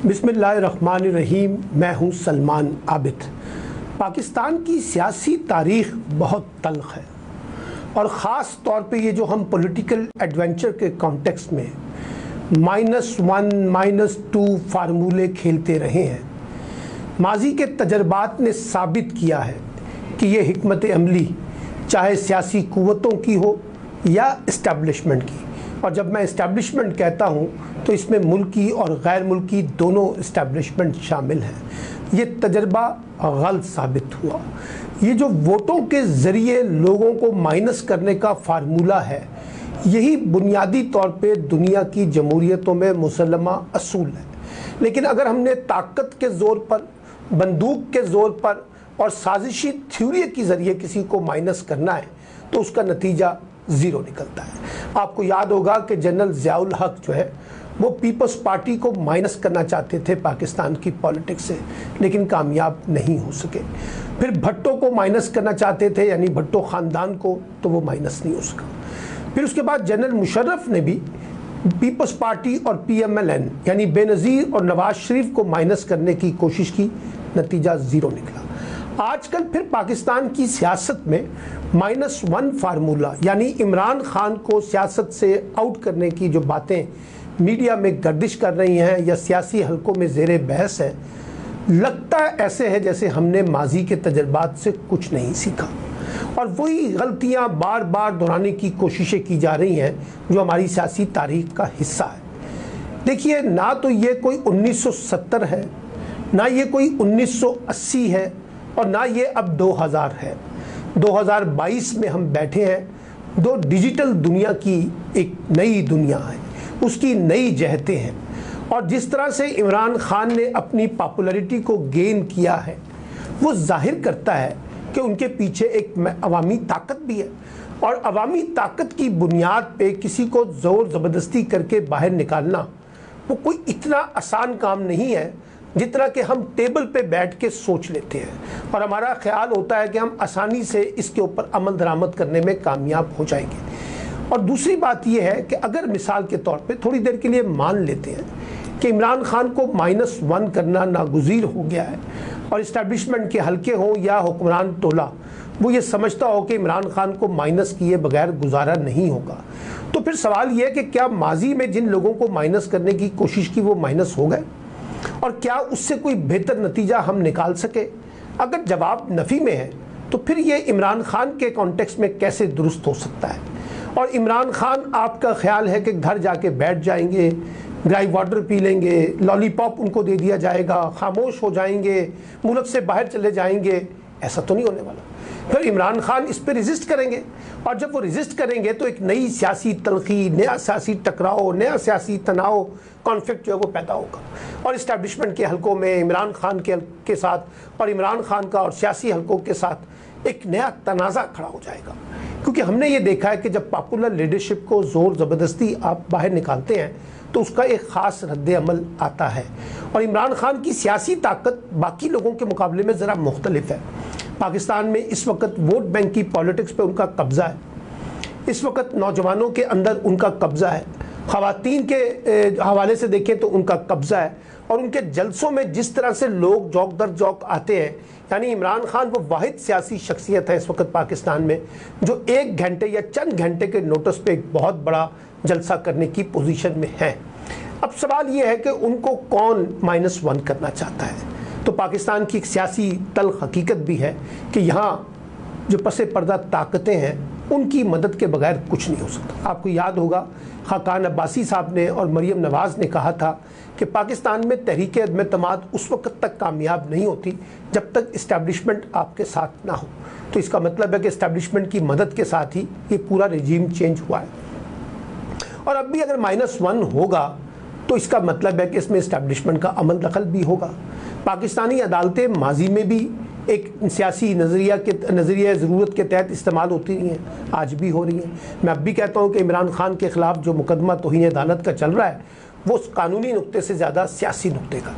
बिस्मिल्लाहिर्रहमानिर्रहीम। मैं हूँ सलमान आबिद। पाकिस्तान की सियासी तारीख़ बहुत तल्ख़ है और ख़ास तौर पे ये जो हम पॉलिटिकल एडवेंचर के कॉन्टेक्स्ट में -1 -2 फार्मूले खेलते रहे हैं। माजी के तजर्बात ने साबित किया है कि ये हिकमत अमली चाहे सियासी क़ुव्वतों की हो या इस्टेब्लिशमेंट की, और जब मैं इस्टेब्लिशमेंट कहता हूँ तो इसमें मुल्की और गैर मुल्की दोनों इस्टेब्लिशमेंट शामिल हैं। ये तजर्बा गलत साबित हुआ। ये जो वोटों के ज़रिए लोगों को माइनस करने का फार्मूला है, यही बुनियादी तौर पे दुनिया की जमहूरियतों में मुसल्लमा असूल है। लेकिन अगर हमने ताकत के ज़ोर पर, बंदूक के ज़ोर पर और साजिशी थ्योरी के ज़रिए किसी को माइनस करना है तो उसका नतीजा ज़ीरो निकलता है। आपको याद होगा कि जनरल ज़ियाउल हक जो है वो पीपल्स पार्टी को माइनस करना चाहते थे पाकिस्तान की पॉलिटिक्स से, लेकिन कामयाब नहीं हो सके। फिर भट्टो को माइनस करना चाहते थे, यानी भट्टो ख़ानदान को, तो वो माइनस नहीं हो सका। फिर उसके बाद जनरल मुशर्रफ ने भी पीपल्स पार्टी और PMLN यानी बेनज़ीर और नवाज शरीफ को माइनस करने की कोशिश की, नतीजा ज़ीरो निकला। आजकल फिर पाकिस्तान की सियासत में -1 फार्मूला यानी इमरान खान को सियासत से आउट करने की जो बातें मीडिया में गर्दिश कर रही हैं या सियासी हलकों में ज़ेरे बहस है, लगता ऐसे है जैसे हमने माजी के तजर्बात से कुछ नहीं सीखा और वही गलतियां बार बार दोहराने की कोशिशें की जा रही हैं जो हमारी सियासी तारीख का हिस्सा है। देखिए, ना तो ये कोई 1970 है, ना ये कोई 1980 है और ना ये अब 2000 है। 2022 में हम बैठे हैं। दो डिजिटल दुनिया की एक नई दुनिया है, उसकी नई जहतें हैं, और जिस तरह से इमरान खान ने अपनी पॉपुलैरिटी को गेन किया है वो जाहिर करता है कि उनके पीछे एक अवामी ताकत भी है, और अवामी ताकत की बुनियाद पे किसी को ज़ोर ज़बरदस्ती करके बाहर निकालना वो कोई इतना आसान काम नहीं है जितना कि हम टेबल पे बैठ के सोच लेते हैं और हमारा ख्याल होता है कि हम आसानी से इसके ऊपर अमल दरामद करने में कामयाब हो जाएंगे। और दूसरी बात यह है कि अगर मिसाल के तौर पे थोड़ी देर के लिए मान लेते हैं कि इमरान खान को -1 करना नागुज़ीर हो गया है और इस्टेब्लिशमेंट के हल्के हों या हुक्मरान टोला वो ये समझता हो कि इमरान खान को माइनस किए बगैर गुजारा नहीं होगा, तो फिर सवाल ये है कि क्या माजी में जिन लोगों को माइनस करने की कोशिश की वो माइनस हो गए और क्या उससे कोई बेहतर नतीजा हम निकाल सके? अगर जवाब नफ़ी में है तो फिर ये इमरान खान के कॉन्टेक्स्ट में कैसे दुरुस्त हो सकता है? और इमरान खान, आपका ख्याल है कि घर जाके बैठ जाएंगे, ड्राई वाटर पी लेंगे, लॉलीपॉप उनको दे दिया जाएगा, खामोश हो जाएंगे, मुल्क से बाहर चले जाएंगे? ऐसा तो नहीं होने वाला। फिर इमरान खान इस पर रेजिस्ट करेंगे, और जब वो रेजिस्ट करेंगे तो एक नई सियासी तलखी, नया सियासी टकराव, नया सियासी तनाव, कॉन्फ्लिक्ट जो है वो पैदा होगा, और इस्टेब्लिशमेंट के हलकों में इमरान खान के साथ और इमरान खान का और सियासी हलकों के साथ एक नया तनाज़ा खड़ा हो जाएगा। क्योंकि हमने ये देखा है कि जब पॉपुलर लीडरशिप को ज़ोर ज़बरदस्ती आप बाहर निकालते हैं तो उसका एक ख़ास रद्द अमल आता है, और इमरान खान की सियासी ताकत बाकी लोगों के मुकाबले में ज़रा मुख्तलिफ है। पाकिस्तान में इस वक्त वोट बैंक की पॉलिटिक्स पे उनका कब्ज़ा है, इस वक्त नौजवानों के अंदर उनका कब्ज़ा है, ख़वातीन के हवाले से देखें तो उनका कब्ज़ा है, और उनके जलसों में जिस तरह से लोग जौक दर जौक आते हैं, यानी इमरान खान वो वाहिद सियासी शख्सियत है इस वक्त पाकिस्तान में जो 1 घंटे या चंद घंटे के नोटिस पे एक बहुत बड़ा जलसा करने की पोजीशन में है। अब सवाल ये है कि उनको कौन -1 करना चाहता है? तो पाकिस्तान की एक सियासी तल्ख हकीकत भी है कि यहाँ जो पसे पर्दा ताकतें हैं उनकी मदद के बगैर कुछ नहीं हो सकता। आपको याद होगा खाकान अब्बासी साहब ने और मरियम नवाज़ ने कहा था कि पाकिस्तान में तहरीक अदम-ए-एतमाद उस वक्त तक कामयाब नहीं होती जब तक इस्टेब्लिशमेंट आपके साथ ना हो। तो इसका मतलब है कि इस्टेब्लिशमेंट की मदद के साथ ही ये पूरा रजीम चेंज हुआ है, और अब भी अगर -1 होगा तो इसका मतलब है कि इसमें इस्टेब्लिशमेंट का अमल दखल भी होगा। पाकिस्तानी अदालतें माजी में भी एक सियासी नज़रिया ज़रूरत के तहत इस्तेमाल होती रही हैं, आज भी हो रही हैं। मैं अब भी कहता हूँ कि इमरान खान के ख़िलाफ़ जो मुकदमा तौहीन अदालत का चल रहा है वो कानूनी नुक्ते से ज़्यादा सियासी नुक्ते का,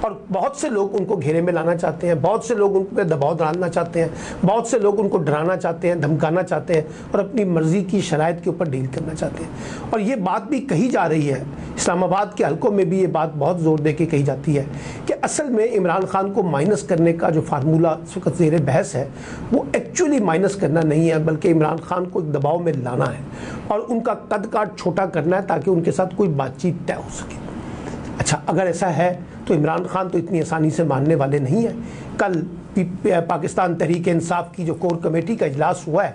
اور بہت سے لوگ ان کو گھیرے میں لانا چاہتے ہیں, بہت سے لوگ ان پہ دباؤ ڈالنا چاہتے ہیں, بہت سے لوگ ان کو ڈرانا چاہتے ہیں, دھمکانا چاہتے ہیں اور اپنی مرضی کی شرائط کے اوپر ڈیل کرنا چاہتے ہیں. اور یہ بات بھی کہی جا رہی ہے, اسلام آباد کے حلقوں میں بھی یہ بات بہت زور دے کے کہی جاتی ہے کہ اصل میں عمران خان کو مائنس کرنے کا جو فارمولہ اس وقت زیر بحث ہے وہ ایکچولی مائنس کرنا نہیں ہے, بلکہ عمران خان کو دباؤ میں لانا ہے اور ان کا قد کاٹ چھوٹا کرنا ہے تاکہ ان کے ساتھ کوئی بات چیت طے ہو سکے. اچھا, اگر ایسا ہے تو عمران خان تو اتنی آسانی سے ماننے والے نہیں ہیں. کل پاکستان تحریک انصاف کی جو کور کمیٹی کا اجلاس ہوا ہے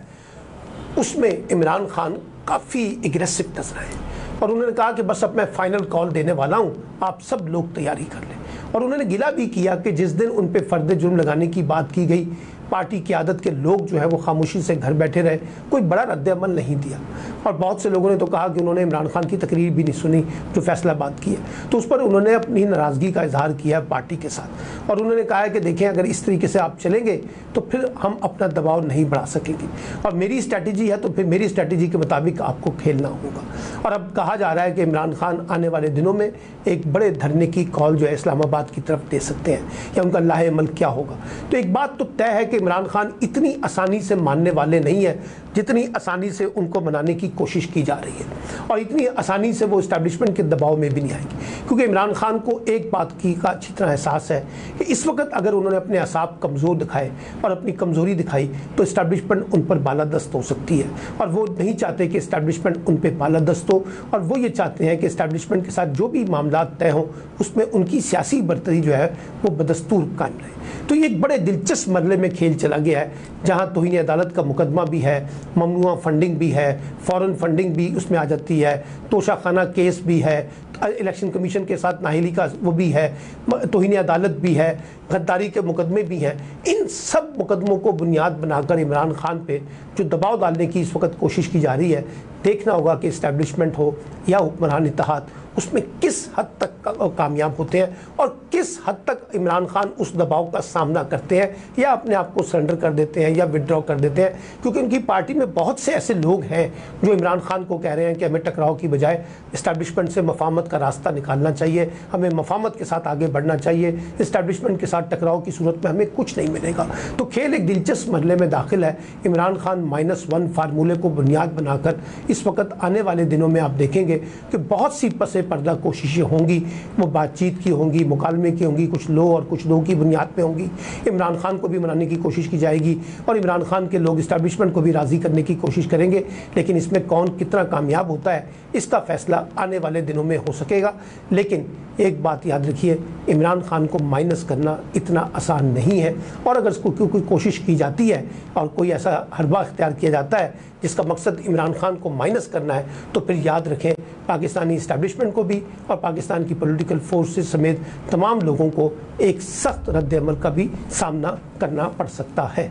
اس میں عمران خان کافی اگریسو نظر آئے اور انہوں نے کہا کہ بس اب میں فائنل کال دینے والا ہوں, آپ سب لوگ تیاری کر لیں. اور انہوں نے گلہ بھی کیا کہ جس دن ان پہ فرد جرم لگانے کی بات کی گئی پارٹی قیادت کے لوگ جو ہے وہ خاموشی سے گھر بیٹھے رہے, کوئی بڑا رد عمل نہیں دیا. اور بہت سے لوگوں نے تو کہا کہ انہوں نے عمران خان کی تقریر بھی نہیں سنی جو فیصلہ بات کی ہے. تو اس پر انہوں نے اپنی ناراضگی کا اظہار کیا ہے پارٹی کے ساتھ اور انہوں نے کہا ہے کہ دیکھیں اگر اس طریقے سے آپ چلیں گے تو پھر ہم اپنا دباؤ نہیں بڑھا سکیں گے اور میری اسٹریٹجی ہے تو پھر میری اسٹریٹجی کے مطابق آپ کو کھیلنا ہوگا. اور اب کہا جا رہا ہے کہ عمران خان آنے والے دنوں میں ایک بڑے دھرنے کی کال جو ہے اسلام آباد کی طرف دے سکتے ہیں یا ان کا لاہ عمل کیا ہوگا. تو ایک بات تو طے ہے کہ عمران خان اتنی آسانی سے ماننے والے نہیں ہیں جتنی آسانی سے ان کو منانے کی کوشش کی جا رہی ہے اور اتنی آسانی سے وہ اسٹیبلشمنٹ کے دباؤ میں بھی نہیں آئیں گے, کیونکہ عمران خان کو ایک بات کی کا اچھی طرح احساس ہے کہ اس وقت اگر انہوں نے اپنے اعصاب کمزور دکھائے اور اپنی کمزوری دکھائی تو اسٹیبلشمنٹ ان پر بالادست ہو سکتی ہے اور وہ نہیں چاہتے کہ اسٹیبلشمنٹ ان پہ بالادست ہو اور وہ یہ چاہتے ہیں کہ اسٹیبلشمنٹ کے ساتھ جو بھی معاملات طے ہوں اس میں ان کی سیاسی برتری جو ہے وہ بدستور قائم رہے. تو یہ ایک بڑے دلچسپ مرحلے میں کھیل چلا گیا ہے جہاں توہین عدالت کا مقدمہ بھی ہے, ممنوعہ فنڈنگ بھی ہے, فورن فنڈنگ بھی اس میں آ جاتی ہے, توشہ خانہ کیس بھی ہے, الیکشن کمیشن کے ساتھ نااہلی کا وہ بھی ہے, توہین عدالت بھی ہے, غداری کے مقدمے بھی ہیں. ان سب مقدموں کو بنیاد بنا کر عمران خان پہ جو دباؤ ڈالنے کی اس وقت کوشش کی جا رہی ہے, دیکھنا ہوگا کہ اسٹیبلشمنٹ ہو یا حکمران اتحاد اس میں کس حد تک کامیاب ہوتے ہیں اور کس حد تک عمران خان اس دباؤ کا سامنا کرتے ہیں یا اپنے آپ کو سرنڈر کر دیتے ہیں یا وڈرا کر دیتے ہیں. کیونکہ ان کی پارٹی میں بہت سے ایسے لوگ ہیں جو عمران خان کو کہہ رہے ہیں کہ ہمیں ٹکراؤ کی بجائے اسٹیبلشمنٹ سے مفاہمت کا راستہ نکالنا چاہیے, ہمیں مفاہمت کے ساتھ آگے بڑھنا چاہیے, اسٹیبلشمنٹ کے ساتھ ٹکراؤ کی صورت میں ہمیں کچھ نہیں ملے گا. تو کھیل ایک دلچسپ مرحلے میں داخل ہے. عمران خان -1 فارمولے کو بنیاد بنا کر اس وقت آنے والے دنوں میں آپ دیکھیں گے کہ بہت سی پس پردہ کوششیں ہوں گی, وہ بات چیت کی ہوں گی, مکالمے کی ہوں گی, کچھ لو اور کچھ لو کی بنیاد پہ ہوں گی. عمران خان کو بھی منانے کی کوشش کی جائے گی اور عمران خان کے لوگ اسٹیبلشمنٹ کو بھی راضی کرنے کی کوشش کریں گے, لیکن اس میں کون کتنا کامیاب ہوتا ہے اس کا فیصلہ آنے والے دنوں میں ہو سکے گا. لیکن ایک بات یاد رکھیے, عمران خان کو مائنس کرنا اتنا آسان نہیں ہے اور اگر اس کو کوئی کوشش کی جاتی ہے اور کوئی ایسا حربہ اختیار کیا جاتا ہے جس کا مقصد عمران خان کو مائنس کرنا ہے تو پھر یاد رکھیں پاکستانی اسٹیبلشمنٹ کو بھی اور پاکستان کی پولیٹیکل فورسز سمیت تمام لوگوں کو ایک سخت رد عمل کا بھی سامنا کرنا پڑ سکتا ہے.